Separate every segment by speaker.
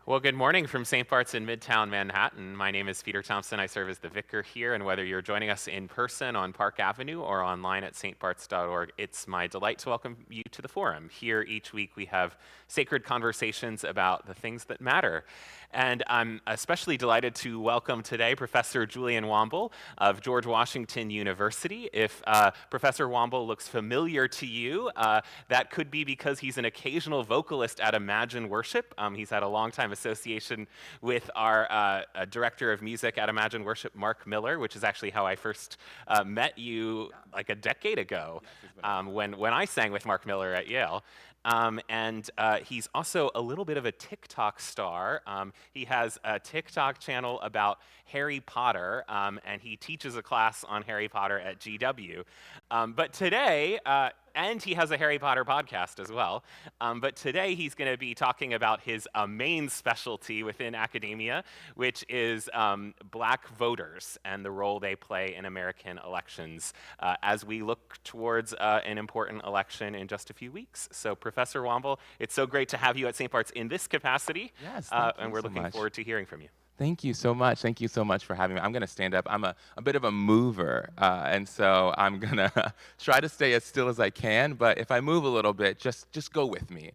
Speaker 1: Well, good morning from St. Bart's in Midtown Manhattan. My name is Peter Thompson. I serve as the vicar here, and whether you're joining us in person on Park Avenue or online at stbarts.org, it's my delight to welcome you to the forum. Here each week we have sacred conversations about the things that matter. And I'm especially delighted to welcome today Professor Julian Wamble of George Washington University. If Professor Wamble looks familiar to you, that could be because he's an occasional vocalist at Imagine Worship. He's had a long time association with our director of music at Imagine Worship, Mark Miller, which is actually how I first met you like a decade ago when I sang with Mark Miller at Yale. And he's also a little bit of a TikTok star. He has a TikTok channel about Harry Potter, and he teaches a class on Harry Potter at GW. But today, and he has a Harry Potter podcast as well. But today he's going to be talking about his main specialty within academia, which is black voters and the role they play in American elections as we look towards an important election in just a few weeks. So Professor Wamble, it's so great to have you at St. Bart's in this capacity.
Speaker 2: Yes,
Speaker 1: and we're looking forward to hearing from you.
Speaker 2: Thank you so much. Thank you so much for having me. I'm going to stand up. I'm a bit of a mover, and so I'm going to try to stay as still as I can, but if I move a little bit, just go with me.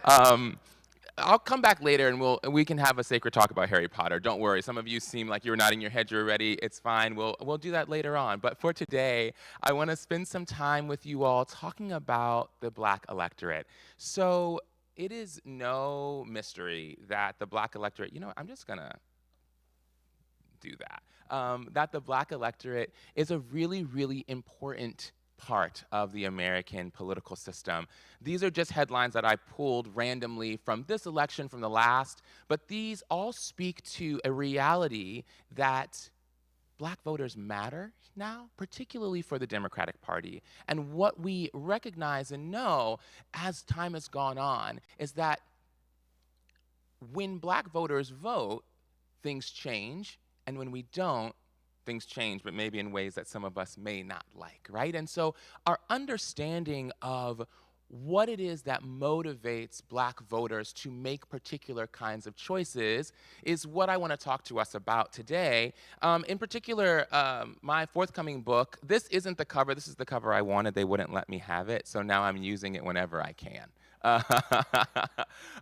Speaker 2: I'll come back later and we can have a sacred talk about Harry Potter. Don't worry. Some of you seem like you're nodding your head, you're ready. It's fine. We'll do that later on. But for today, I want to spend some time with you all talking about the black electorate. So it is no mystery that the black electorate, I'm just going to do that. That the black electorate is a really, really important part of the American political system. These are just headlines that I pulled randomly from this election, from the last, but these all speak to a reality that black voters matter now, particularly for the Democratic Party. And what we recognize and know as time has gone on is that when black voters vote, things change. And when we don't, things change, but maybe in ways that some of us may not like, right? And so our understanding of what it is that motivates black voters to make particular kinds of choices is what I want to talk to us about today. In particular, my forthcoming book, this isn't the cover. This is the cover I wanted. They wouldn't let me have it, so now I'm using it whenever I can.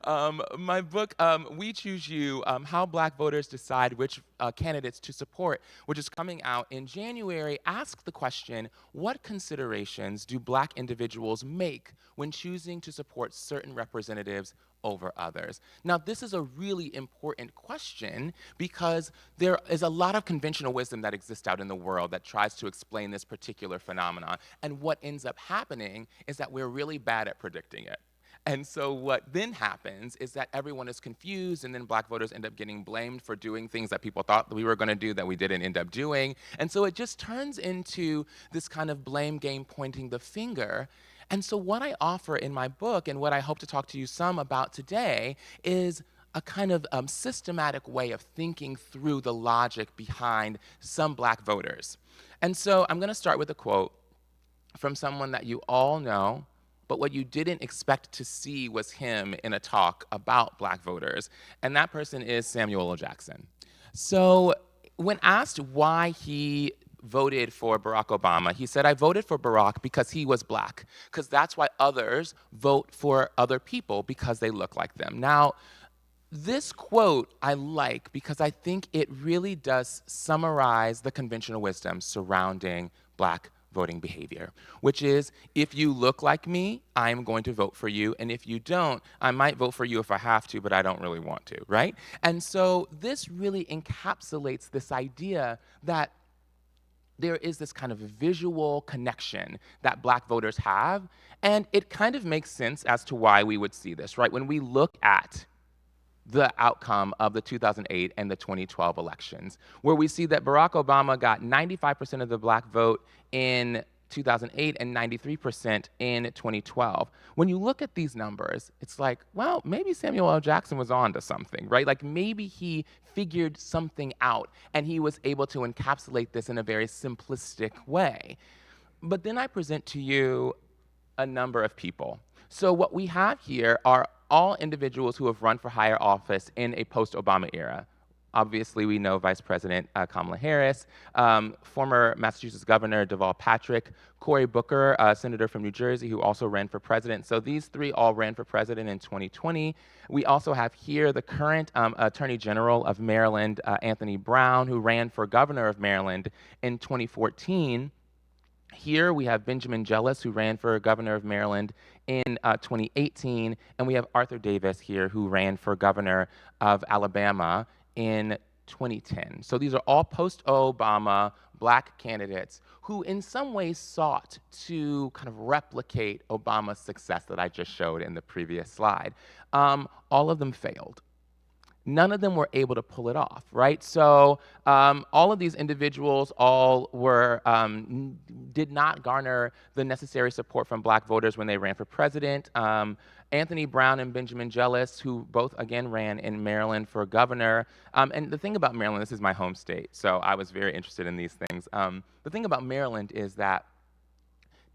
Speaker 2: My book, We Choose You, How Black Voters Decide Which Candidates to Support, which is coming out in January, asks the question, what considerations do black individuals make when choosing to support certain representatives over others? Now, this is a really important question because there is a lot of conventional wisdom that exists out in the world that tries to explain this particular phenomenon. And what ends up happening is that we're really bad at predicting it. And so what then happens is that everyone is confused, and then black voters end up getting blamed for doing things that people thought that we were going to do that we didn't end up doing. And so it just turns into this kind of blame game, pointing the finger. And so what I offer in my book, and what I hope to talk to you some about today, is a kind of systematic way of thinking through the logic behind some black voters. And so I'm going to start with a quote from someone that you all know, but what you didn't expect to see was him in a talk about black voters, and that person is Samuel L. Jackson. So when asked why he voted for Barack Obama, he said, I voted for Barack because he was black, because that's why others vote for other people, because they look like them. Now, this quote I like because I think it really does summarize the conventional wisdom surrounding black voting behavior, which is, if you look like me, I'm going to vote for you, and if you don't, I might vote for you if I have to, but I don't really want to, right? And so this really encapsulates this idea that there is this kind of visual connection that black voters have, and it kind of makes sense as to why we would see this, right? When we look at the outcome of the 2008 and the 2012 elections, where we see that Barack Obama got 95% of the black vote in 2008 and 93% in 2012. When you look at these numbers, it's like, well, maybe Samuel L. Jackson was on to something, right? Like maybe he figured something out and he was able to encapsulate this in a very simplistic way. But then I present to you a number of people. So what we have here are all individuals who have run for higher office in a post-Obama era. Obviously, we know Vice President Kamala Harris, former Massachusetts Governor Deval Patrick, Cory Booker, a senator from New Jersey who also ran for president. So these three all ran for president in 2020. We also have here the current Attorney General of Maryland, Anthony Brown, who ran for governor of Maryland in 2014. Here we have Benjamin Jealous, who ran for governor of Maryland in 2018, and we have Arthur Davis here, who ran for governor of Alabama in 2010. So these are all post-Obama black candidates who in some ways sought to kind of replicate Obama's success that I just showed in the previous slide. All of them failed. None of them were able to pull it off, right? So all of these individuals all were, did not garner the necessary support from black voters when they ran for president. Anthony Brown and Benjamin Jealous, who both again ran in Maryland for governor. And the thing about Maryland, this is my home state, so I was very interested in these things. The thing about Maryland is that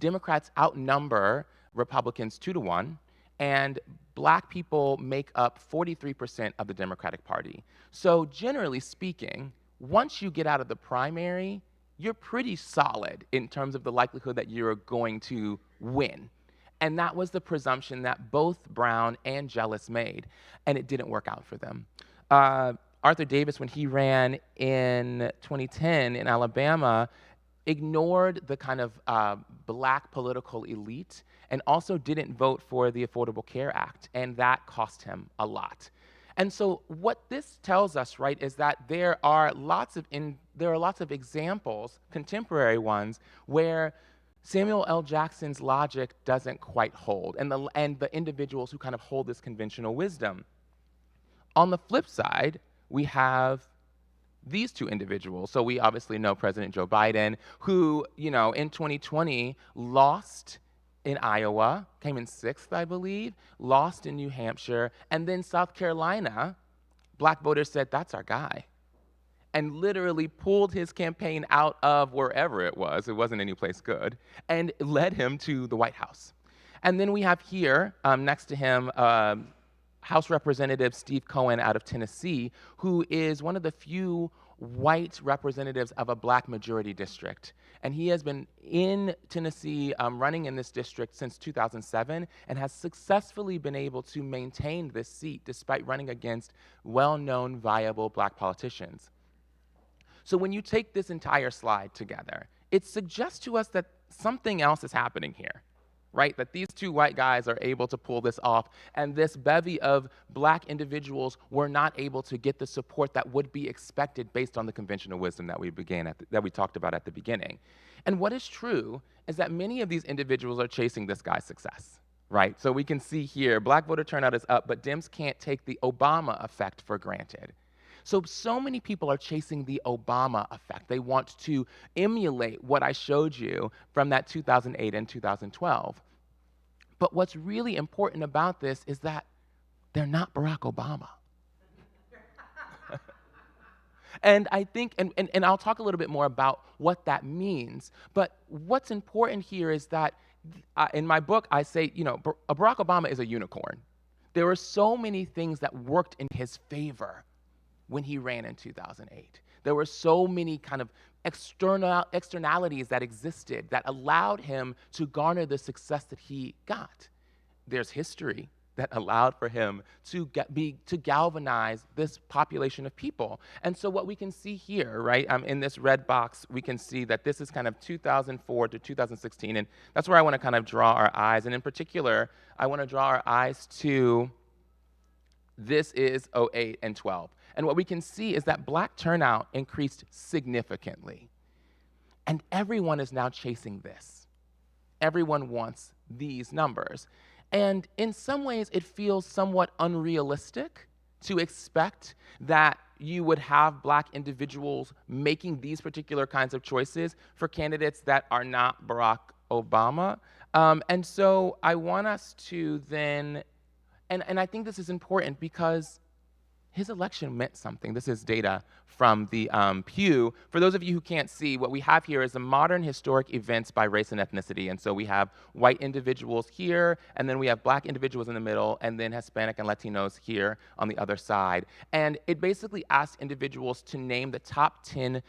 Speaker 2: Democrats outnumber Republicans 2-1, and black people make up 43% of the Democratic Party. So generally speaking, once you get out of the primary, you're pretty solid in terms of the likelihood that you're going to win. And that was the presumption that both Brown and Jealous made, and it didn't work out for them. Arthur Davis, when he ran in 2010 in Alabama, ignored the kind of black political elite and also didn't vote for the Affordable Care Act, and that cost him a lot. And so what this tells us, right, is that there are lots of examples, contemporary ones, where Samuel L. Jackson's logic doesn't quite hold, and the individuals who kind of hold this conventional wisdom. On the flip side, we have these two individuals. So we obviously know President Joe Biden, who, in 2020 lost in Iowa, came in 6th, I believe, lost in New Hampshire, and then South Carolina, black voters said, that's our guy, and literally pulled his campaign out of wherever it wasn't any place good, and led him to the White House. And then we have here, next to him, House Representative Steve Cohen out of Tennessee, who is one of the few white representatives of a black majority district. And he has been in Tennessee running in this district since 2007 and has successfully been able to maintain this seat despite running against well-known, viable black politicians. So when you take this entire slide together, it suggests to us that something else is happening here, right? That these two white guys are able to pull this off, and this bevy of black individuals were not able to get the support that would be expected based on the conventional wisdom that we talked about at the beginning. And what is true is that many of these individuals are chasing this guy's success, right? So we can see here, black voter turnout is up, but Dems can't take the Obama effect for granted. So many people are chasing the Obama effect. They want to emulate what I showed you from that 2008 and 2012. But what's really important about this is that they're not Barack Obama. And I think, and I'll talk a little bit more about what that means, but what's important here is that in my book, I say, Barack Obama is a unicorn. There were so many things that worked in his favor when he ran in 2008. There were so many kind of externalities that existed that allowed him to garner the success that he got. There's history that allowed for him to galvanize this population of people. And so what we can see here, right, in this red box, we can see that this is kind of 2004 to 2016, and that's where I want to kind of draw our eyes. And in particular, I want to draw our eyes to this is 08 and 12. And what we can see is that black turnout increased significantly. And everyone is now chasing this. Everyone wants these numbers. And in some ways, it feels somewhat unrealistic to expect that you would have black individuals making these particular kinds of choices for candidates that are not Barack Obama. And so I want us to then, and I think this is important because his election meant something. This is data from the Pew. For those of you who can't see, what we have here is the modern historic events by race and ethnicity. And so we have white individuals here, and then we have black individuals in the middle, and then Hispanic and Latinos here on the other side. And it basically asked individuals to name the top 10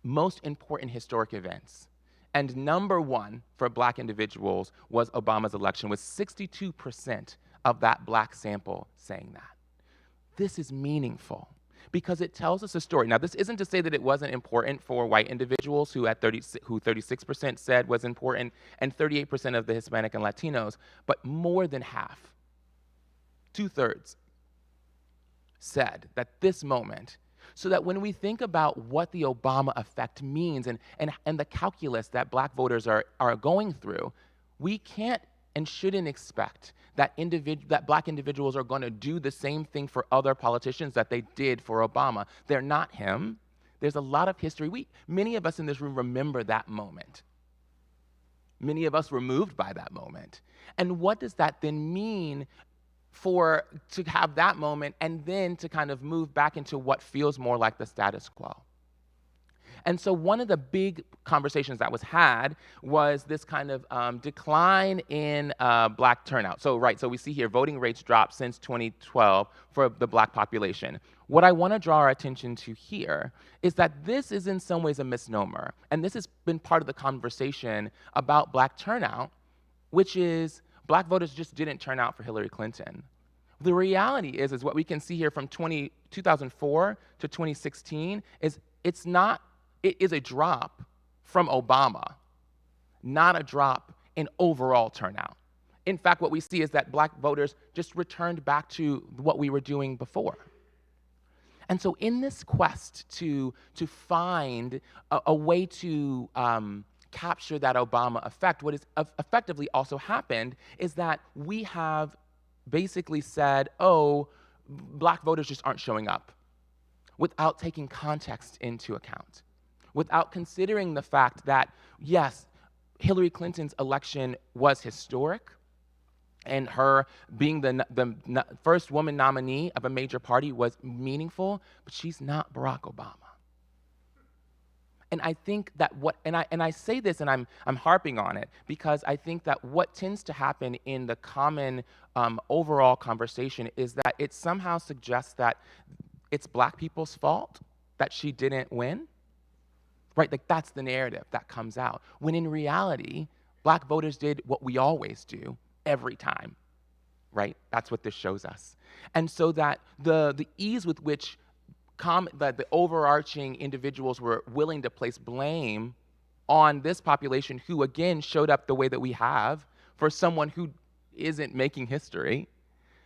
Speaker 2: most important historic events. And number one for black individuals was Obama's election, with 62% of that black sample saying that. This is meaningful because it tells us a story. Now, this isn't to say that it wasn't important for white individuals who 36% said was important, and 38% of the Hispanic and Latinos, but more than half, 2/3, said that this moment, so that when we think about what the Obama effect means and the calculus that black voters are going through, we can't and shouldn't expect that black individuals are going to do the same thing for other politicians that they did for Obama. They're not him. There's a lot of history. Many of us in this room remember that moment. Many of us were moved by that moment. And what does that then mean to have that moment and then to kind of move back into what feels more like the status quo? And so one of the big conversations that was had was this kind of decline in black turnout. So we see here voting rates dropped since 2012 for the black population. What I want to draw our attention to here is that this is in some ways a misnomer. And this has been part of the conversation about black turnout, which is black voters just didn't turn out for Hillary Clinton. The reality is what we can see here from 2004 to 2016 is it is a drop from Obama, not a drop in overall turnout. In fact, what we see is that black voters just returned back to what we were doing before. And so in this quest to find a way to capture that Obama effect, what has effectively also happened is that we have basically said, oh, black voters just aren't showing up, without taking context into account, without considering the fact that, yes, Hillary Clinton's election was historic, and her being the first woman nominee of a major party was meaningful, but she's not Barack Obama. And I think that I say this and I'm harping on it because I think that what tends to happen in the common overall conversation is that it somehow suggests that it's black people's fault that she didn't win, right? Like that's the narrative that comes out. When in reality, black voters did what we always do every time, right? That's what this shows us. And so that the ease with which that the overarching individuals were willing to place blame on this population who, again, showed up the way that we have for someone who isn't making history,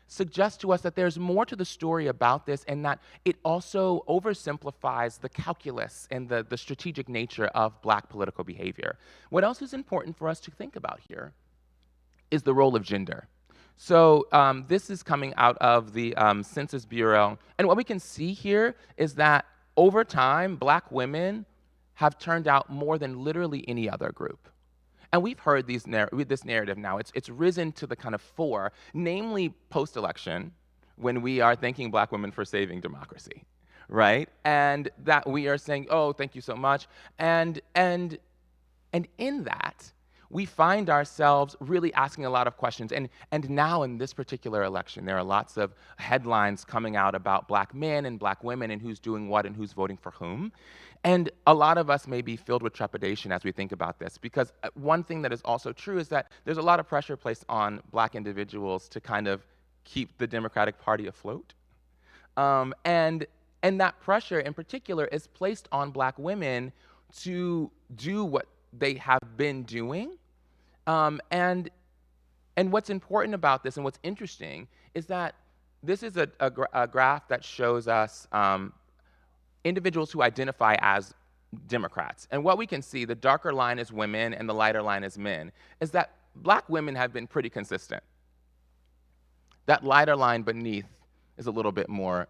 Speaker 2: suggests to us that there's more to the story about this and that it also oversimplifies the calculus and the strategic nature of black political behavior. What else is important for us to think about here is the role of gender. So this is coming out of the Census Bureau. And what we can see here is that over time, black women have turned out more than literally any other group. And we've heard this narrative now. It's risen to the kind of fore, namely post-election, when we are thanking black women for saving democracy, right? And that we are saying, oh, thank you so much. And in that, we find ourselves really asking a lot of questions. And now in this particular election, there are lots of headlines coming out about black men and black women and who's doing what and who's voting for whom. And a lot of us may be filled with trepidation as we think about this, because one thing that is also true is that there's a lot of pressure placed on black individuals to kind of keep the Democratic Party afloat. And that pressure in particular is placed on black women to do what they have been doing. And what's important about this and what's interesting is that this is a graph that shows us individuals who identify as Democrats. And what we can see, the darker line is women and the lighter line is men, is that black women have been pretty consistent. That lighter line beneath is a little bit more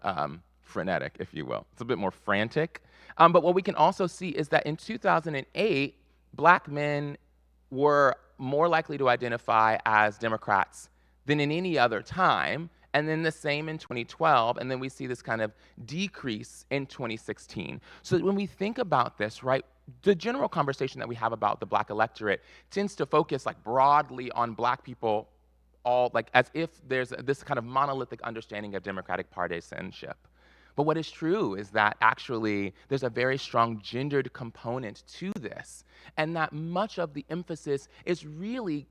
Speaker 2: frenetic, if you will. It's a bit more frantic. But what we can also see is that in 2008, black men were more likely to identify as Democrats than in any other time, And then the same in 2012, and then we see this kind of decrease in 2016. So when we think about this, right, the general conversation that we have about the Black electorate tends to focus like broadly on Black people, all like as if there's this kind of monolithic understanding of Democratic partisanship. But what is true is that actually there's a very strong gendered component to this, and that much of the emphasis is really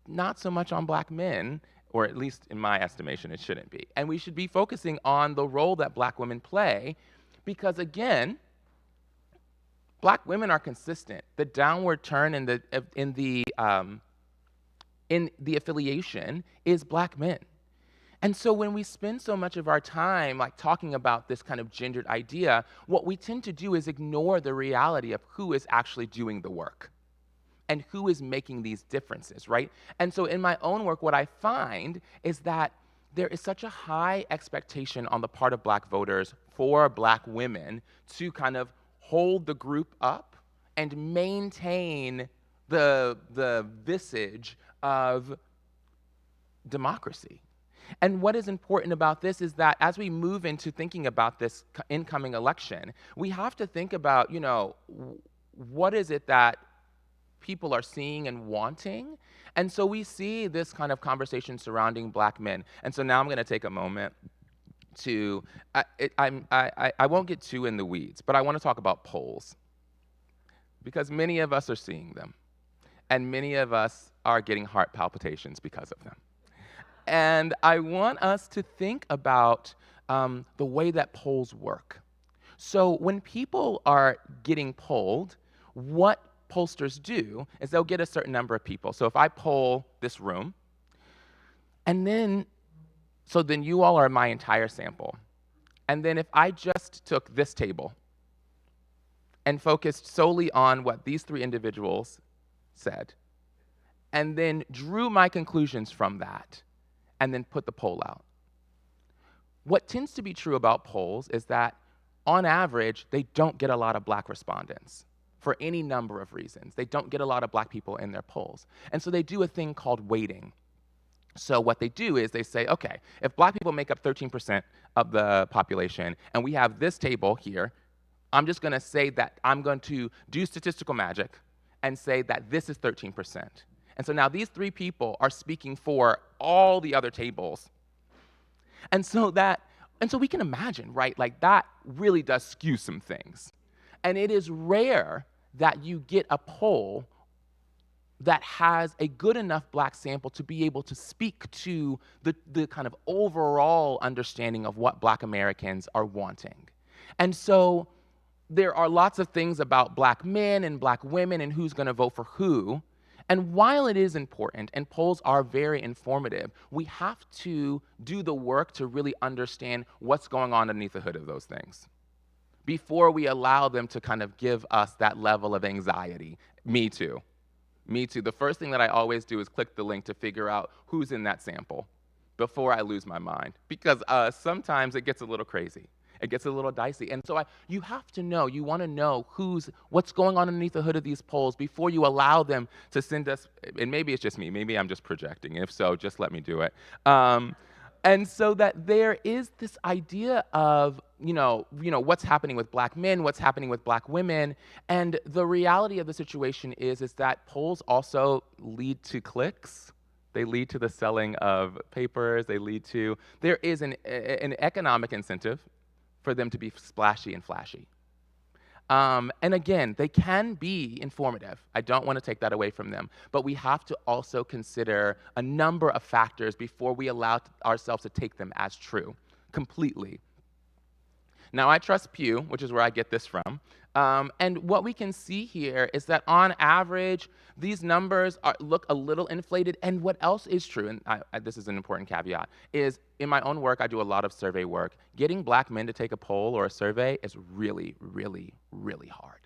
Speaker 2: not so much on Black men, or at least in my estimation, it shouldn't be. And we should be focusing on the role that Black women play, because again, Black women are consistent. The downward turn in the affiliation is Black men. And so when we spend so much of our time like talking about this kind of gendered idea, what we tend to do is ignore the reality of who is actually doing the work and who is making these differences, right? And so in my own work, what I find is that there is such a high expectation on the part of Black voters for Black women to kind of hold the group up and maintain the visage of democracy. And what is important about this is that as we move into thinking about this incoming election, we have to think about, you know, what is it that people are seeing and wanting? And so we see this kind of conversation surrounding Black men. And so now I'm going to take a moment to, I won't get too in the weeds, but I want to talk about polls, because many of us are seeing them, and many of us are getting heart palpitations because of them. And I want us to think about the way that polls work. So when people are getting polled, what pollsters do is they'll get a certain number of people. So if I poll this room, and then you all are my entire sample. And then if I just took this table and focused solely on what these three individuals said, and then drew my conclusions from that, and then put the poll out. What tends to be true about polls is that, on average, they don't get a lot of Black respondents for any number of reasons. They don't get a lot of Black people in their polls. And so they do a thing called weighting. So what they do is they say, okay, if Black people make up 13% of the population, and we have this table here, I'm just gonna say that I'm going to do statistical magic and say that this is 13%. And so now these three people are speaking for all the other tables. And so we can imagine, right, like that really does skew some things. And it is rare that you get a poll that has a good enough Black sample to be able to speak to the kind of overall understanding of what Black Americans are wanting. And so there are lots of things about Black men and Black women and who's gonna vote for who. And while it is important, and polls are very informative, we have to do the work to really understand what's going on underneath the hood of those things before we allow them to kind of give us that level of anxiety. Me too. Me too. The first thing that I always do is click the link to figure out who's in that sample before I lose my mind, because sometimes it gets a little crazy. It gets a little dicey. And so you have to know, you want to know what's going on underneath the hood of these polls before you allow them to send us, and maybe it's just me, maybe I'm just projecting. If so, just let me do it. And so that there is this idea of, you know, what's happening with Black men, what's happening with Black women. And the reality of the situation is that polls also lead to clicks. They lead to the selling of papers. There is an economic incentive for them to be splashy and flashy. And again, they can be informative. I don't want to take that away from them. But we have to also consider a number of factors before we allow ourselves to take them as true completely. Now, I trust Pew, which is where I get this from. And what we can see here is that on average, these numbers look a little inflated. And what else is true, and this is an important caveat, is in my own work, I do a lot of survey work. Getting Black men to take a poll or a survey is really, really, really hard.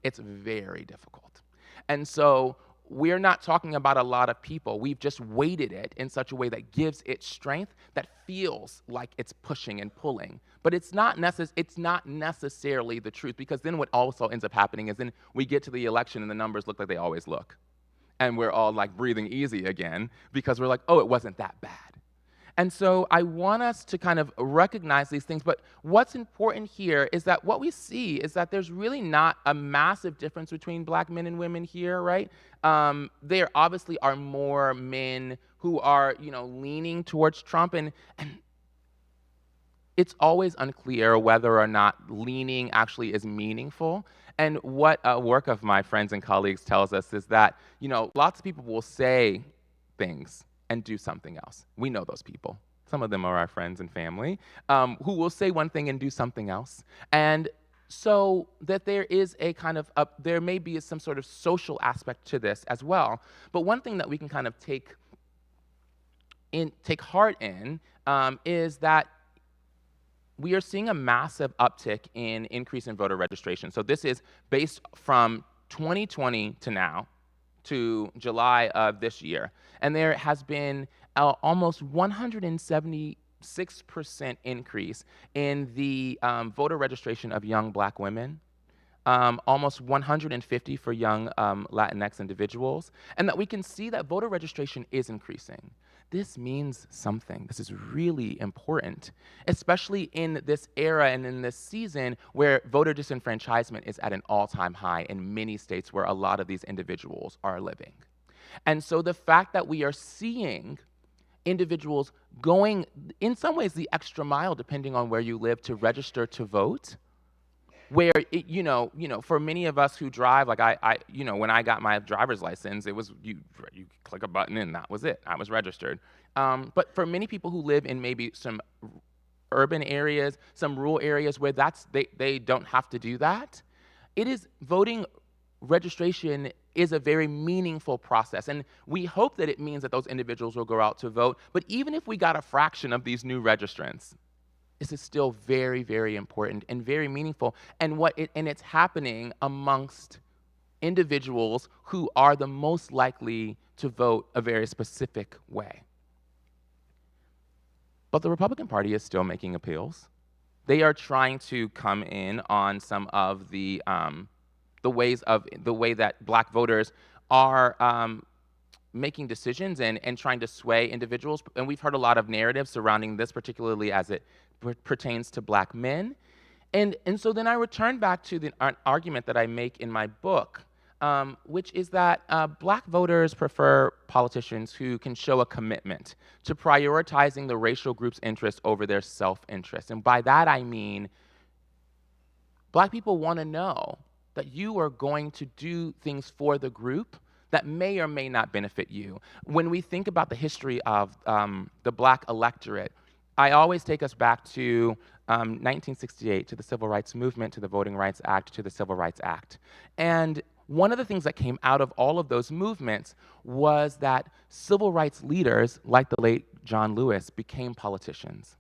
Speaker 2: It's very difficult. And so we're not talking about a lot of people. We've just weighted it in such a way that gives it strength, that feels like it's pushing and pulling. But it's not necessarily the truth, because then what also ends up happening is then we get to the election and the numbers look like they always look. And we're all like breathing easy again because we're like, oh, it wasn't that bad. And so I want us to kind of recognize these things, but what's important here is that what we see is that there's really not a massive difference between black men and women here, right? There obviously are more men who are, leaning towards Trump, and it's always unclear whether or not leaning actually is meaningful. And what a work of my friends and colleagues tells us is that, lots of people will say things and do something else. We know those people. Some of them are our friends and family, who will say one thing and do something else. And so that there is a kind of, there may be some sort of social aspect to this as well. But one thing that we can kind of take heart in is that we are seeing a massive uptick in increase in voter registration. So this is based from 2020 to now, to July of this year. And there has been almost 176% increase in the voter registration of young black women, almost 150 for young Latinx individuals, and that we can see that voter registration is increasing. This means something. This is really important, especially in this era and in this season where voter disenfranchisement is at an all-time high in many states where a lot of these individuals are living. And so the fact that we are seeing individuals going, in some ways, the extra mile, depending on where you live, to register to vote, where for many of us who drive, like when I got my driver's license, it was you click a button and that was it. I was registered. But for many people who live in maybe some urban areas, some rural areas where they don't have to do that, voting registration is a very meaningful process. And we hope that it means that those individuals will go out to vote. But even if we got a fraction of these new registrants, this is still very, very important and very meaningful. And it's happening amongst individuals who are the most likely to vote a very specific way. But the Republican Party is still making appeals. They are trying to come in on some of the way that black voters are making decisions and trying to sway individuals. And we've heard a lot of narratives surrounding this, particularly as it pertains to black men. And so then I return back to the argument that I make in my book, which is that black voters prefer politicians who can show a commitment to prioritizing the racial group's interest over their self-interest. And by that I mean black people want to know that you are going to do things for the group that may or may not benefit you. When we think about the history of the black electorate, I always take us back to 1968, to the Civil Rights Movement, to the Voting Rights Act, to the Civil Rights Act. And one of the things that came out of all of those movements was that civil rights leaders, like the late John Lewis, became politicians.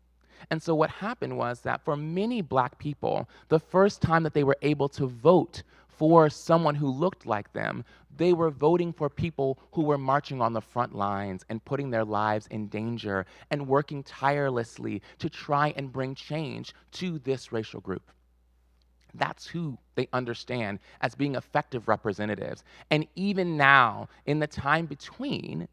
Speaker 2: And so what happened was that for many black people, the first time that they were able to vote for someone who looked like them, they were voting for people who were marching on the front lines and putting their lives in danger and working tirelessly to try and bring change to this racial group. That's who they understand as being effective representatives. And even now, in the time between,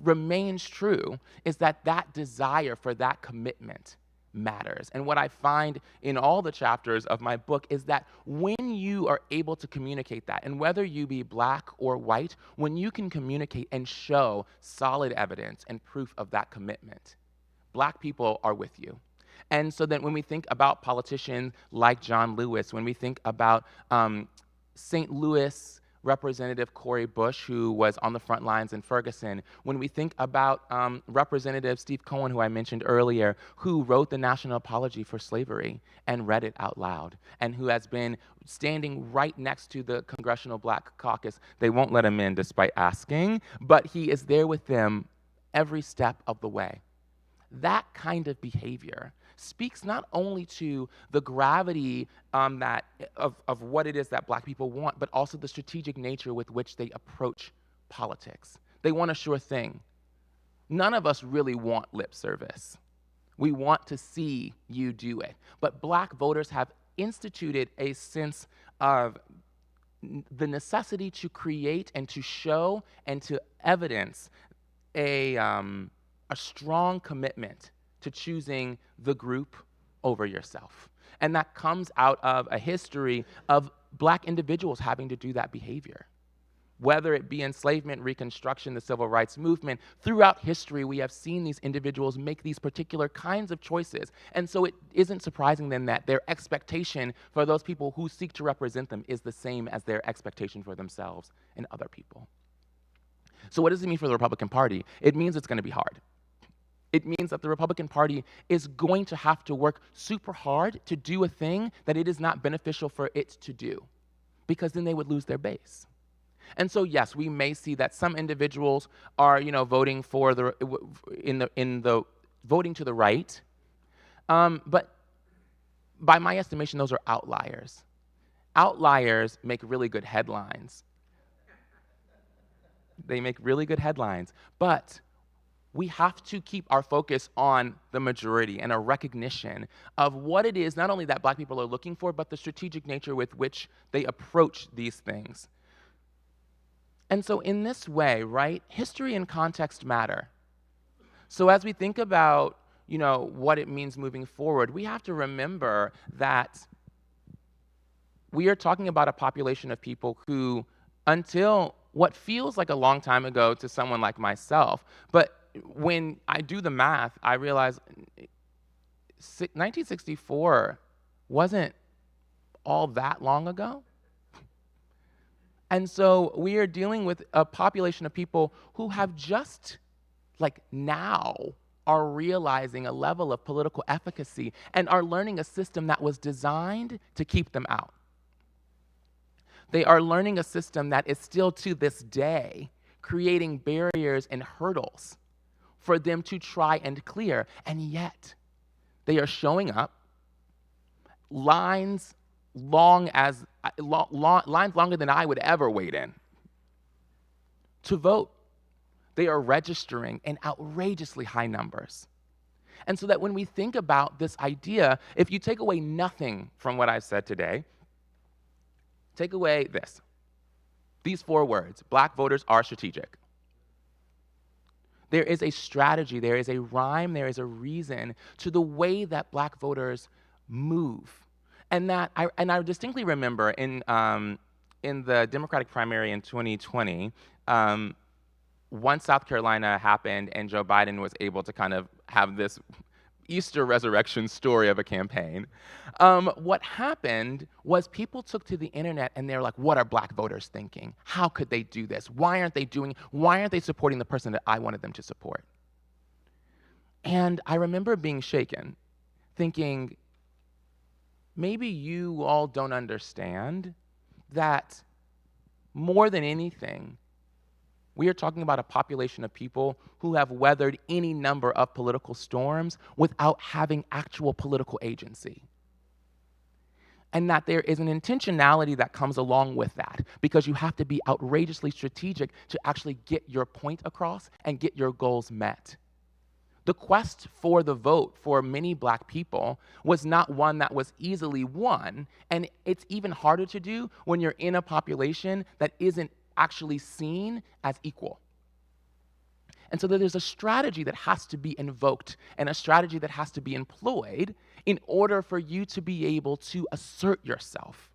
Speaker 2: remains true is that desire for that commitment matters. And what I find in all the chapters of my book is that when you are able to communicate that, and whether you be black or white, when you can communicate and show solid evidence and proof of that commitment, black people are with you. And so then when we think about politicians like John Lewis, when we think about St. Louis Representative Cori Bush, who was on the front lines in Ferguson, when we think about Representative Steve Cohen, who I mentioned earlier, who wrote the National Apology for Slavery and read it out loud, and who has been standing right next to the Congressional Black Caucus. They won't let him in despite asking, but he is there with them every step of the way. That kind of behavior speaks not only to the gravity of what it is that black people want, but also the strategic nature with which they approach politics. They want a sure thing. None of us really want lip service. We want to see you do it. But black voters have instituted a sense of the necessity to create and to show and to evidence a a strong commitment to choosing the group over yourself. And that comes out of a history of Black individuals having to do that behavior. Whether it be enslavement, Reconstruction, the Civil Rights Movement, throughout history, we have seen these individuals make these particular kinds of choices. And so it isn't surprising then that their expectation for those people who seek to represent them is the same as their expectation for themselves and other people. So what does it mean for the Republican Party? It means it's going to be hard. It means that the Republican Party is going to have to work super hard to do a thing that it is not beneficial for it to do, because then they would lose their base. And so, yes, we may see that some individuals are, voting for voting to the right, but by my estimation, those are outliers. Outliers make really good headlines. They make really good headlines, but we have to keep our focus on the majority and a recognition of what it is, not only that Black people are looking for, but the strategic nature with which they approach these things. And so in this way, right, history and context matter. So as we think about, what it means moving forward, we have to remember that we are talking about a population of people who, until what feels like a long time ago to someone like myself, but when I do the math, I realize 1964 wasn't all that long ago. And so we are dealing with a population of people who have just, now are realizing a level of political efficacy and are learning a system that was designed to keep them out. They are learning a system that is still to this day creating barriers and hurdles for them to try and clear. And yet, they are showing up, lines longer than I would ever wait in, to vote. They are registering in outrageously high numbers. And so that when we think about this idea, if you take away nothing from what I've said today, take away these 4 words: Black voters are strategic. There is a strategy, there is a rhyme, there is a reason to the way that Black voters move. And I distinctly remember in the Democratic primary in 2020, once South Carolina happened and Joe Biden was able to kind of have this Easter resurrection story of a campaign, what happened was people took to the internet and they were like, what are Black voters thinking? How could they do this? Why aren't they supporting the person that I wanted them to support? And I remember being shaken, thinking, maybe you all don't understand that more than anything, we are talking about a population of people who have weathered any number of political storms without having actual political agency. And that there is an intentionality that comes along with that, because you have to be outrageously strategic to actually get your point across and get your goals met. The quest for the vote for many Black people was not one that was easily won, and it's even harder to do when you're in a population that isn't actually seen as equal. And so there's a strategy that has to be invoked and a strategy that has to be employed in order for you to be able to assert yourself.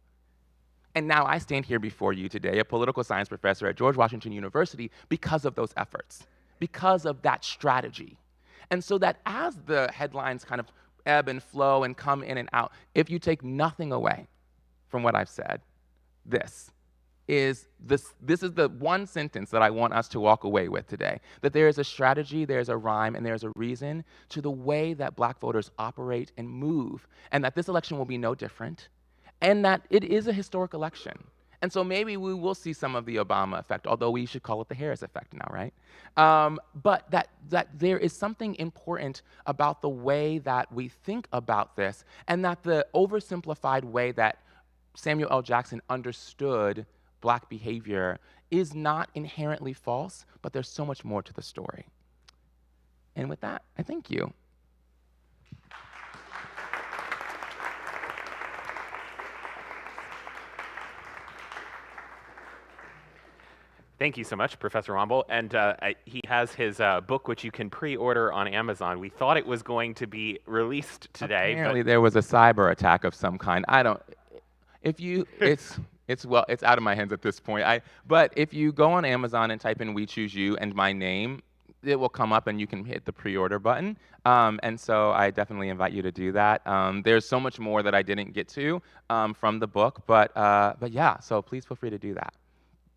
Speaker 2: And now I stand here before you today, a political science professor at George Washington University, because of those efforts, because of that strategy. And so that as the headlines kind of ebb and flow and come in and out, if you take nothing away from what I've said, this is the one sentence that I want us to walk away with today, that there is a strategy, there's a rhyme, and there's a reason to the way that Black voters operate and move, and that this election will be no different, and that it is a historic election. And so maybe we will see some of the Obama effect, although we should call it the Harris effect now, right? But that there is something important about the way that we think about this, and that the oversimplified way that Samuel L. Jackson understood Black behavior is not inherently false, but there's so much more to the story. And with that, I thank you.
Speaker 1: Thank you so much, Professor Wamble. And he has his book, which you can pre-order on Amazon. We thought it was going to be released today,
Speaker 2: Apparently,
Speaker 1: but
Speaker 2: there was a cyber attack of some kind. I don't. If you, it's out of my hands at this point. But if you go on Amazon and type in "We Choose You" and my name, it will come up and you can hit the pre-order button. And so I definitely invite you to do that. There's so much more that I didn't get to from the book, but yeah. So please feel free to do that.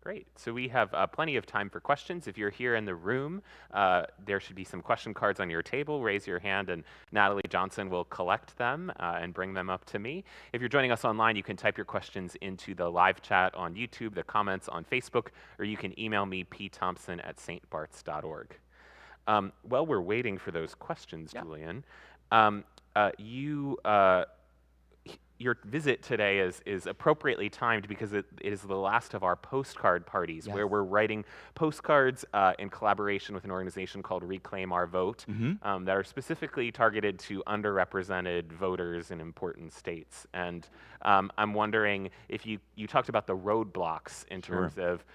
Speaker 1: great. So we have plenty of time for questions. If you're here in the room, there should be some question cards on your table. Raise your hand and Natalie Johnson will collect them and bring them up to me. If you're joining us online, you can type your questions into the live chat on YouTube, the comments on Facebook, or you can email me, pthompson@stbarts.org. While we're waiting for those questions,
Speaker 2: Yeah.
Speaker 1: Julian, your visit today is appropriately timed because it is the last of our postcard parties,
Speaker 2: Yes.
Speaker 1: where we're writing postcards in collaboration with an organization called Reclaim Our Vote that are specifically targeted to underrepresented voters in important states. And I'm wondering if you talked about the roadblocks in terms of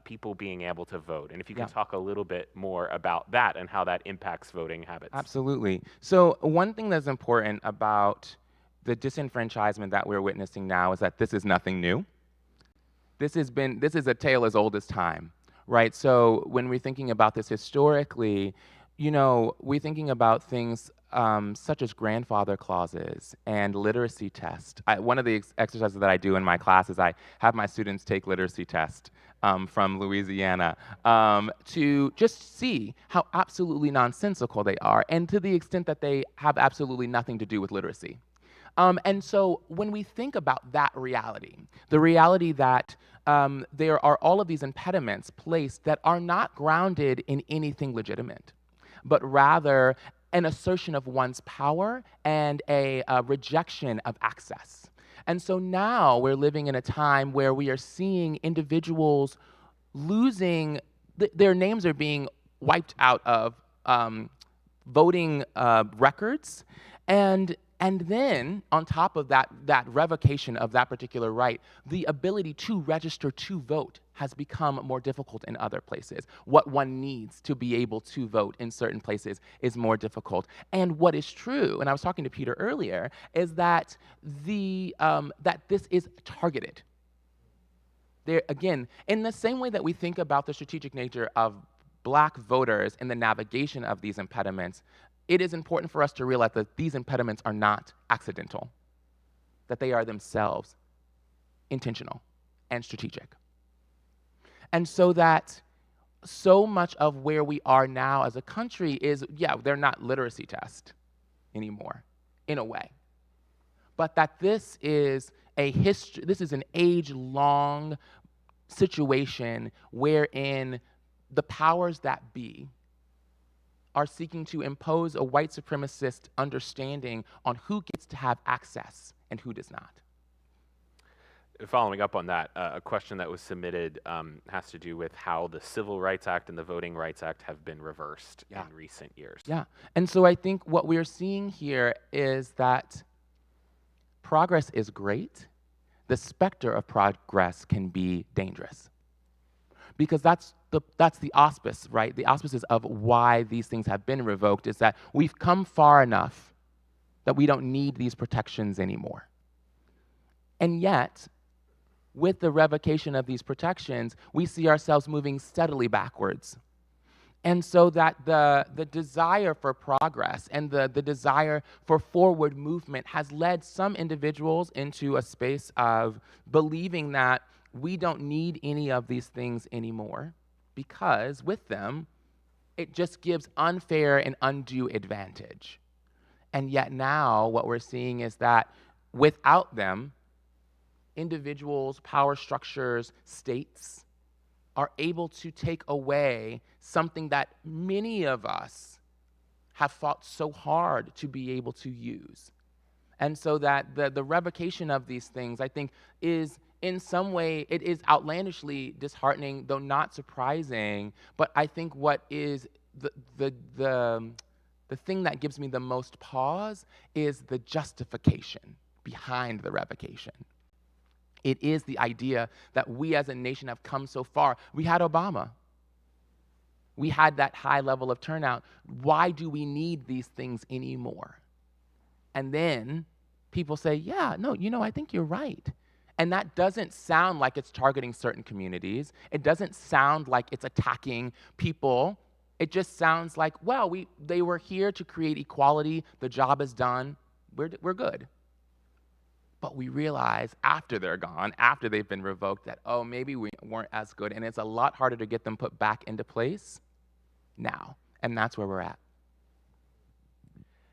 Speaker 1: people being able to vote, and if you could talk a little bit more about that and how that impacts voting habits.
Speaker 2: Absolutely. So one thing that's important about the disenfranchisement that we're witnessing now is that this is nothing new. This is a tale as old as time, right? So when we're thinking about this historically, we're thinking about things such as grandfather clauses and literacy tests. One of the exercises that I do in my class is I have my students take literacy tests from Louisiana to just see how absolutely nonsensical they are, and to the extent that they have absolutely nothing to do with literacy. And so when we think about that reality, the reality that there are all of these impediments placed that are not grounded in anything legitimate, but rather an assertion of one's power and a rejection of access. And so now we're living in a time where we are seeing individuals losing, their names are being wiped out of voting records, and then, on top of that revocation of that particular right, the ability to register to vote has become more difficult in other places. What one needs to be able to vote in certain places is more difficult. And what is true, and I was talking to Peter earlier, is that that this is targeted. There, again, in the same way that we think about the strategic nature of Black voters in the navigation of these impediments, it is important for us to realize that these impediments are not accidental, that they are themselves intentional and strategic. And so that so much of where we are now as a country is, they're not literacy tests anymore, in a way. But that this is an age-long situation wherein the powers that be are seeking to impose a white supremacist understanding on who gets to have access and who does not.
Speaker 1: Following up on that, a question that was submitted has to do with how the Civil Rights Act and the Voting Rights Act have been reversed in recent years.
Speaker 2: Yeah, and so I think what we're seeing here is that progress is great. The specter of progress can be dangerous, because that's the auspice, right? The auspices of why these things have been revoked is that we've come far enough that we don't need these protections anymore. And yet, with the revocation of these protections, we see ourselves moving steadily backwards. And so that the desire for progress and the desire for forward movement has led some individuals into a space of believing that we don't need any of these things anymore, because with them, it just gives unfair and undue advantage. And yet now what we're seeing is that without them, individuals, power structures, states are able to take away something that many of us have fought so hard to be able to use. And so that the revocation of these things, I think, is in some way, it is outlandishly disheartening, though not surprising. But I think what is the thing that gives me the most pause is the justification behind the revocation. It is the idea that we as a nation have come so far. We had Obama. We had that high level of turnout. Why do we need these things anymore? And then people say, yeah, no, I think you're right. And that doesn't sound like it's targeting certain communities. It doesn't sound like it's attacking people. It just sounds like, well, they were here to create equality. The job is done. We're good. But we realize after they're gone, after they've been revoked, that, oh, maybe we weren't as good. And it's a lot harder to get them put back into place now. And that's where we're at.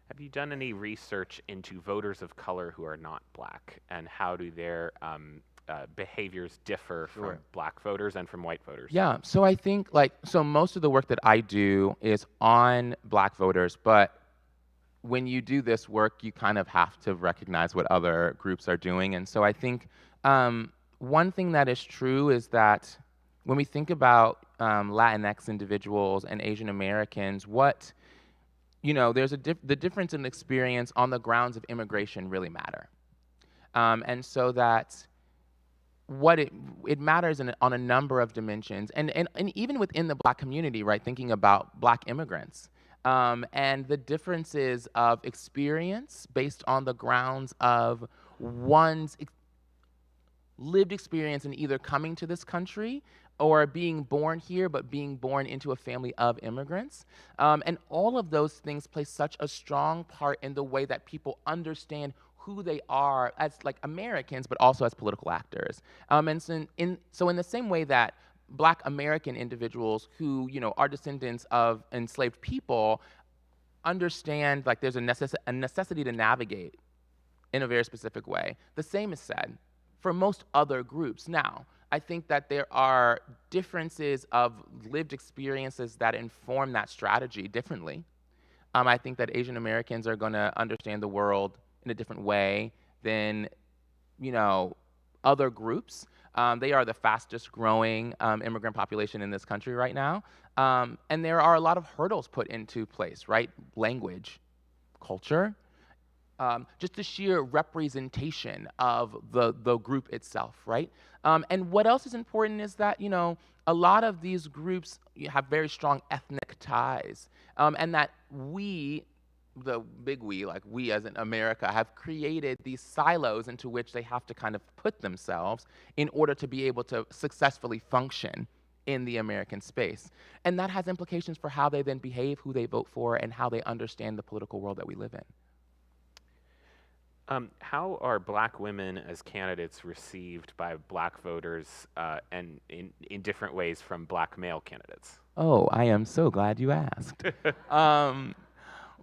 Speaker 1: Have you done any research into voters of color who are not black, and how do their behaviors differ from black voters and from white voters?
Speaker 2: Yeah, so I think so most of the work that I do is on black voters, but when you do this work, you kind of have to recognize what other groups are doing. And so I think one thing that is true is that when we think about Latinx individuals and Asian Americans, there's the difference in experience on the grounds of immigration really matter. And so that what it matters on a number of dimensions. And even within the black community, right, thinking about black immigrants, and the differences of experience based on the grounds of one's lived experience in either coming to this country or being born here, but being born into a family of immigrants. And all of those things play such a strong part in the way that people understand who they are as like Americans, but also as political actors. And so in the same way that Black American individuals who are descendants of enslaved people understand like there's a necessity to navigate in a very specific way, the same is said for most other groups. Now, I think that there are differences of lived experiences that inform that strategy differently. I think that Asian Americans are going to understand the world in a different way than, other groups. They are the fastest growing immigrant population in this country right now. And there are a lot of hurdles put into place, right? Language, culture, just the sheer representation of the group itself, right? And what else is important is that, a lot of these groups have very strong ethnic ties, and that the big we, like we as in America, have created these silos into which they have to kind of put themselves in order to be able to successfully function in the American space. And that has implications for how they then behave, who they vote for, and how they understand the political world that we live in.
Speaker 1: How are black women as candidates received by black voters and in different ways from black male candidates?
Speaker 2: Oh, I am so glad you asked.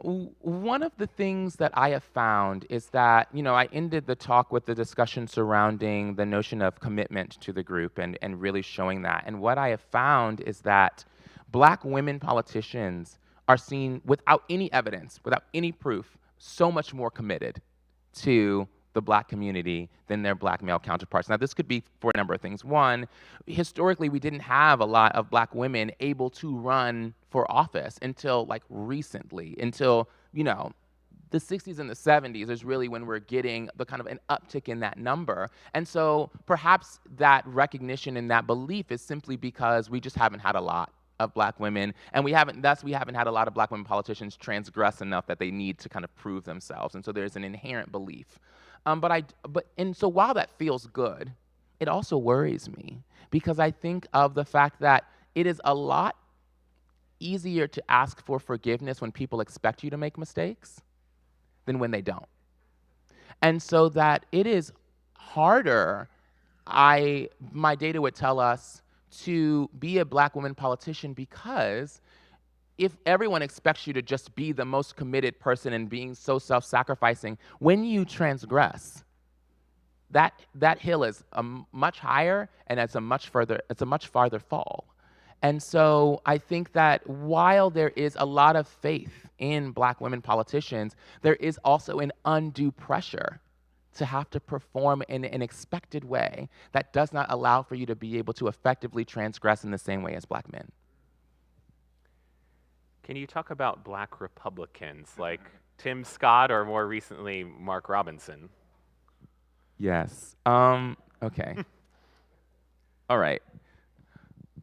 Speaker 2: One of the things that I have found is that, I ended the talk with the discussion surrounding the notion of commitment to the group and really showing that. And what I have found is that black women politicians are seen without any evidence, without any proof, so much more committed to the black community than their black male counterparts. Now, this could be for a number of things. One, historically, we didn't have a lot of black women able to run for office until recently, until, the 60s and the 70s is really when we're getting the kind of an uptick in that number. And so perhaps that recognition and that belief is simply because we just haven't had a lot of black women, and we haven't had a lot of black women politicians transgress enough that they need to kind of prove themselves. And so there's an inherent belief. And so while that feels good, it also worries me because I think of the fact that it is a lot easier to ask for forgiveness when people expect you to make mistakes than when they don't. And so that it is harder, my data would tell us, to be a black woman politician because if everyone expects you to just be the most committed person and being so self-sacrificing, when you transgress, that hill is much higher and it's a much farther fall. And so I think that while there is a lot of faith in black women politicians, there is also an undue pressure to have to perform in an expected way that does not allow for you to be able to effectively transgress in the same way as black men.
Speaker 1: Can you talk about black Republicans like Tim Scott or more recently Mark Robinson?
Speaker 2: Yes. Okay. All right.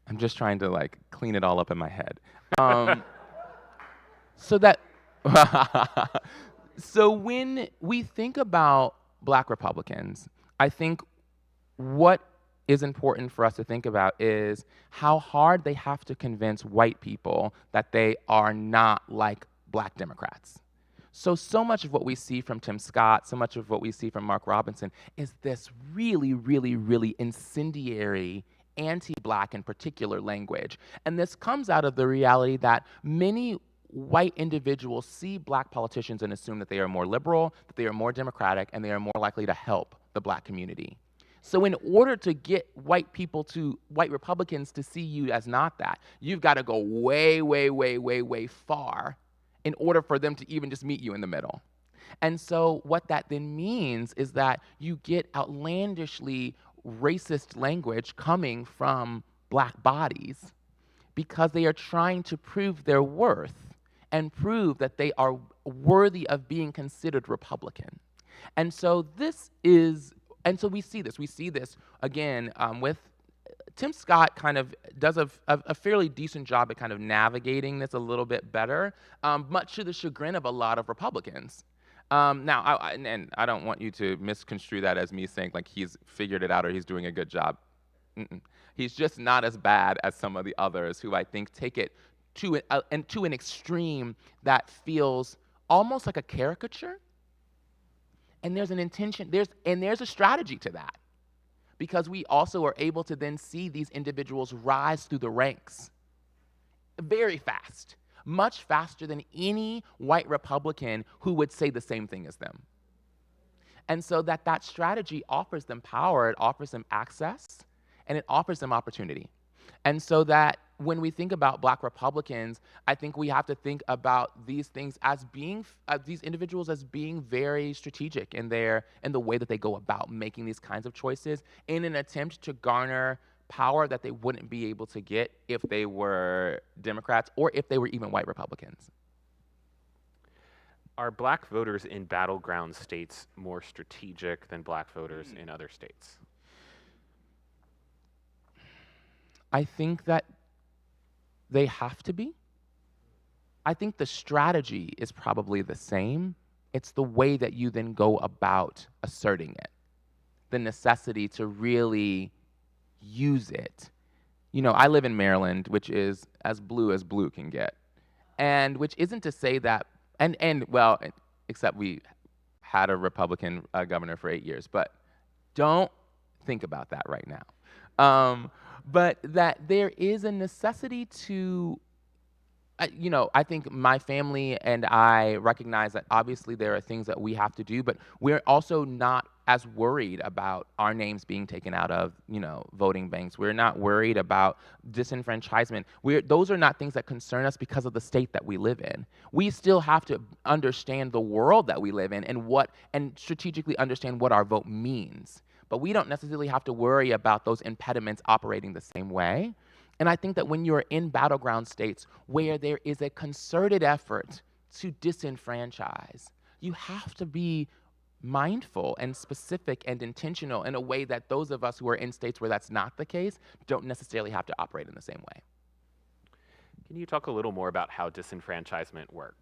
Speaker 2: I'm just trying to like clean it all up in my head. Um, so that so when we think about black Republicans, I think what is important for us to think about is how hard they have to convince white people that they are not like black Democrats. So much of what we see from Tim Scott, so much of what we see from Mark Robinson is this really, really, really incendiary anti-black in particular language. And this comes out of the reality that many white individuals see black politicians and assume that they are more liberal, that they are more democratic, and they are more likely to help the black community. So in order to get white Republicans to see you as not that, you've got to go way, way, way, way, way far in order for them to even just meet you in the middle. And so what that then means is that you get outlandishly racist language coming from black bodies because they are trying to prove their worth and prove that they are worthy of being considered Republican. And so we see this. We see this again with Tim Scott kind of does a fairly decent job at kind of navigating this a little bit better, much to the chagrin of a lot of Republicans. Now, I don't want you to misconstrue that as me saying like he's figured it out or he's doing a good job. Mm-mm. He's just not as bad as some of the others who I think take it to an extreme that feels almost like a caricature. And there's an intention, there's a strategy to that. Because we also are able to then see these individuals rise through the ranks very fast, much faster than any white Republican who would say the same thing as them. And so that strategy offers them power, it offers them access, and it offers them opportunity. And so that when we think about black Republicans, I think we have to think about these things as being, these individuals as being very strategic in the way that they go about making these kinds of choices in an attempt to garner power that they wouldn't be able to get if they were Democrats or if they were even white Republicans.
Speaker 1: Are black voters in battleground states more strategic than black voters in other states?
Speaker 2: I think that they have to be. I think the strategy is probably the same. It's the way that you then go about asserting it, the necessity to really use it. You know, I live in Maryland, which is as blue can get. And which isn't to say that, well, except we had a Republican governor for 8 years, but don't think about that right now. But that there is a necessity to, I think my family and I recognize that obviously there are things that we have to do, but we're also not as worried about our names being taken out of, voting banks. We're not worried about disenfranchisement. Those are not things that concern us because of the state that we live in. We still have to understand the world that we live in and strategically understand what our vote means. But we don't necessarily have to worry about those impediments operating the same way. And I think that when you're in battleground states where there is a concerted effort to disenfranchise, you have to be mindful and specific and intentional in a way that those of us who are in states where that's not the case don't necessarily have to operate in the same way.
Speaker 1: Can you talk a little more about how disenfranchisement works?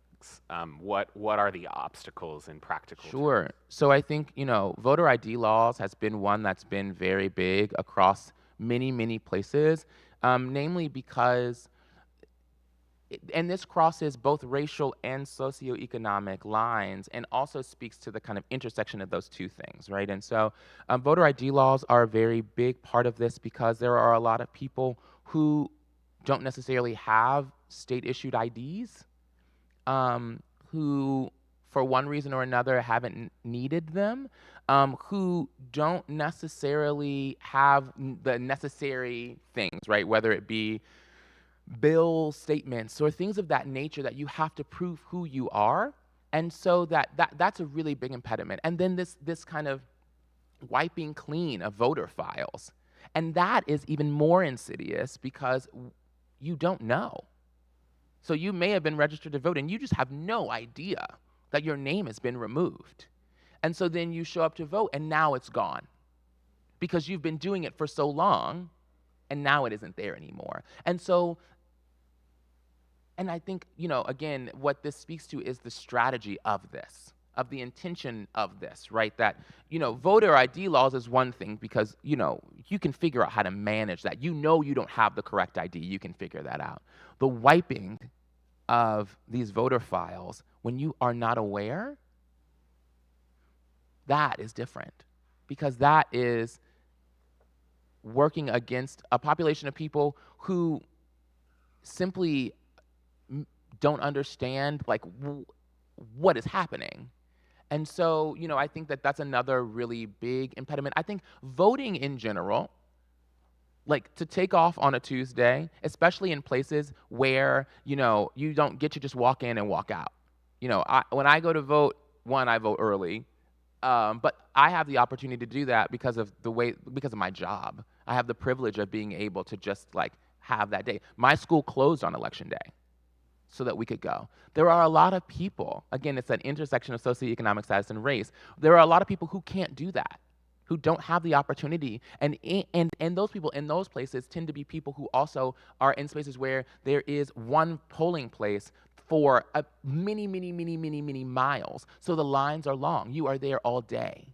Speaker 1: What are the obstacles in practical
Speaker 2: Sure.
Speaker 1: terms?
Speaker 2: So I think, voter ID laws has been one that's been very big across many, many places, namely because, and this crosses both racial and socioeconomic lines and also speaks to the kind of intersection of those two things, right? And so voter ID laws are a very big part of this because there are a lot of people who don't necessarily have state-issued IDs, who, for one reason or another, haven't needed them, who don't necessarily have the necessary things, right? Whether it be bill statements or things of that nature that you have to prove who you are. And so that's a really big impediment. And then this kind of wiping clean of voter files. And that is even more insidious because you don't know. So you may have been registered to vote and you just have no idea that your name has been removed. And so then you show up to vote and now it's gone because you've been doing it for so long, and now it isn't there anymore. And so, and I think, again, what this speaks to is the strategy of this, of the intention of this, right? That, voter ID laws is one thing because, you can figure out how to manage that. You don't have the correct ID, you can figure that out. The wiping of these voter files when you are not aware, that is different, because that is working against a population of people who simply don't understand what is happening. And so, I think that that's another really big impediment. I think voting in general, to take off on a Tuesday, especially in places where, you don't get to just walk in and walk out. When I go to vote, I vote early, but I have the opportunity to do that because of my job. I have the privilege of being able to just have that day. My school closed on election day so that we could go. There are a lot of people, again, it's an intersection of socioeconomic status and race. There are a lot of people who can't do that, who don't have the opportunity. And those people in those places tend to be people who also are in spaces where there is one polling place for many, many, many, many, many miles. So the lines are long. You are there all day,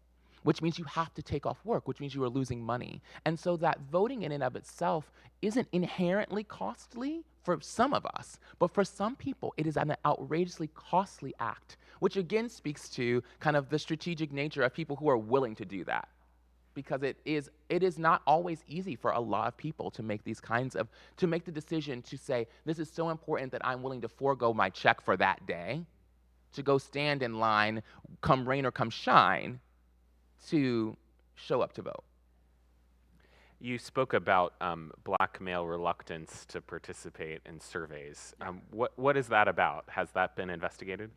Speaker 2: which means you have to take off work, which means you are losing money. And so that voting in and of itself isn't inherently costly for some of us, but for some people, it is an outrageously costly act, which again speaks to kind of the strategic nature of people who are willing to do that. Because it is not always easy for a lot of people to make to make the decision to say, this is so important that I'm willing to forego my check for that day, to go stand in line, come rain or come shine, to show up to vote.
Speaker 1: You spoke about black male reluctance to participate in surveys. What is that about? Has that been investigated?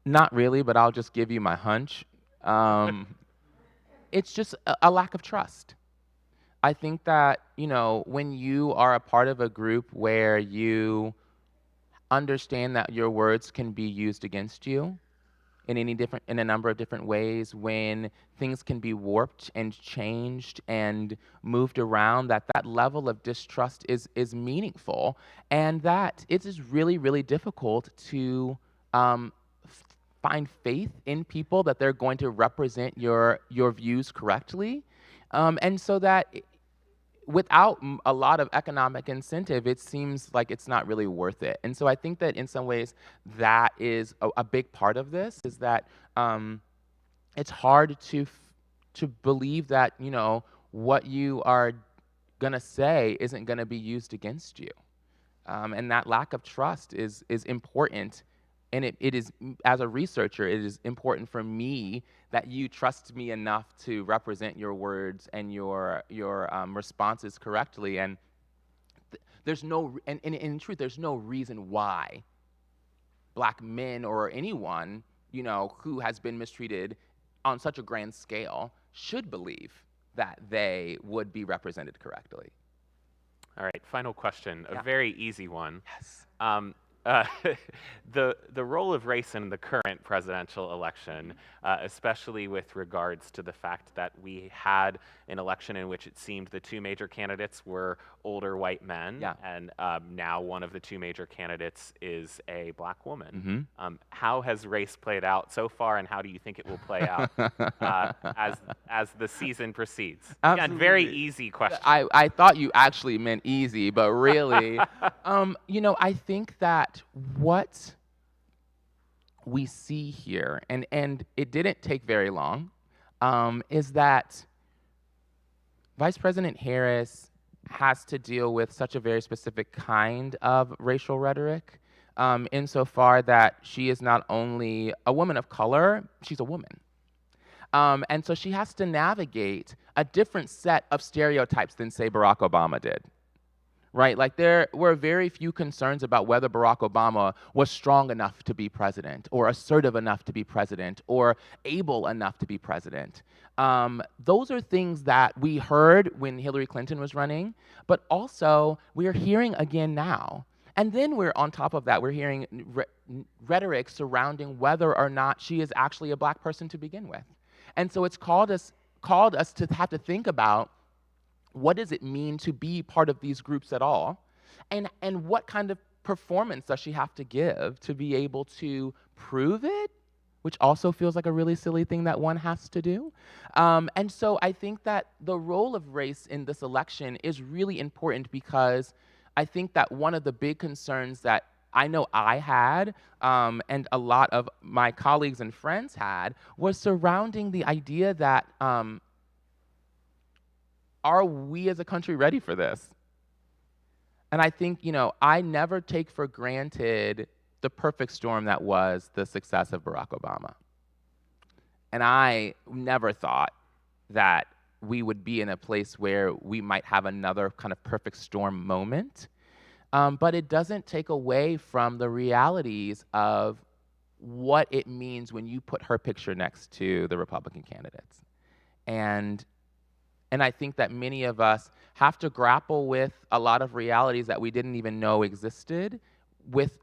Speaker 2: Not really, but I'll just give you my hunch. It's just a lack of trust. I think that, when you are a part of a group where you understand that your words can be used against you in a number of different ways, when things can be warped and changed and moved around, that level of distrust is meaningful, and that it is really, really difficult to find faith in people that they're going to represent your views correctly. And so that without a lot of economic incentive, it seems like it's not really worth it. And so I think that in some ways that is a big part of this, is that it's hard to believe that, what you are going to say isn't going to be used against you. And that lack of trust is important. And it is, as a researcher, it is important for me that you trust me enough to represent your words and your responses correctly. And there's no, and in truth, there's no reason why black men or anyone, who has been mistreated on such a grand scale should believe that they would be represented correctly.
Speaker 1: All right, final question, a very easy one.
Speaker 2: Yes.
Speaker 1: The role of race in the current presidential election, especially with regards to the fact that we had an election in which it seemed the two major candidates were older white men, and now one of the two major candidates is a black woman. How has race played out so far, and how do you think it will play out as the season proceeds? Again, very easy question.
Speaker 2: I thought you actually meant easy, but really, I think that what we see here, and it didn't take very long, is that Vice President Harris has to deal with such a very specific kind of racial rhetoric, insofar that she is not only a woman of color, she's a woman. And so she has to navigate a different set of stereotypes than, say, Barack Obama did. Right? There were very few concerns about whether Barack Obama was strong enough to be president, or assertive enough to be president, or able enough to be president. Those are things that we heard when Hillary Clinton was running, but also we are hearing again now. And then on top of that, we're hearing rhetoric surrounding whether or not she is actually a black person to begin with. And so it's caused us called us to have to think about, what does it mean to be part of these groups at all? And what kind of performance does she have to give to be able to prove it? Which also feels like a really silly thing that one has to do. And so I think that the role of race in this election is really important, because I think that one of the big concerns that I know I had, and a lot of my colleagues and friends had, was surrounding the idea that, are we as a country ready for this? And I think, I never take for granted the perfect storm that was the success of Barack Obama. And I never thought that we would be in a place where we might have another kind of perfect storm moment. But it doesn't take away from the realities of what it means when you put her picture next to the Republican candidates. And I think that many of us have to grapple with a lot of realities that we didn't even know existed with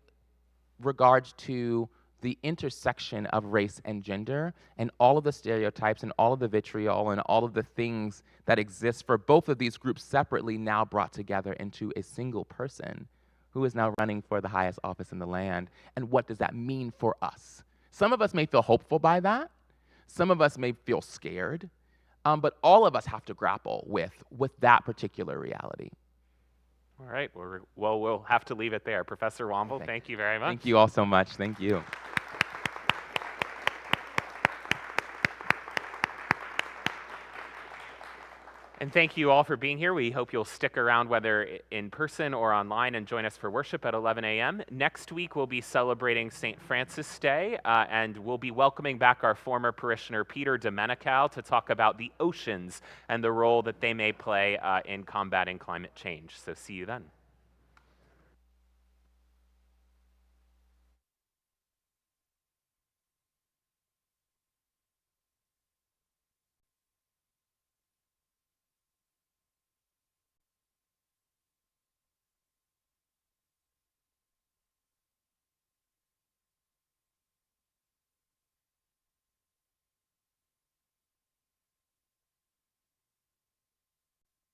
Speaker 2: regards to the intersection of race and gender, and all of the stereotypes and all of the vitriol and all of the things that exist for both of these groups separately, now brought together into a single person who is now running for the highest office in the land. And what does that mean for us? Some of us may feel hopeful by that. Some of us may feel scared. But all of us have to grapple with that particular reality.
Speaker 1: All right. Well, we'll have to leave it there. Professor Wamble, thank you very much.
Speaker 2: Thank you all so much. Thank you.
Speaker 1: And thank you all for being here. We hope you'll stick around, whether in person or online, and join us for worship at 11 a.m. Next week, we'll be celebrating St. Francis Day, and we'll be welcoming back our former parishioner, Peter Domenical, to talk about the oceans and the role that they may play in combating climate change. So see you then.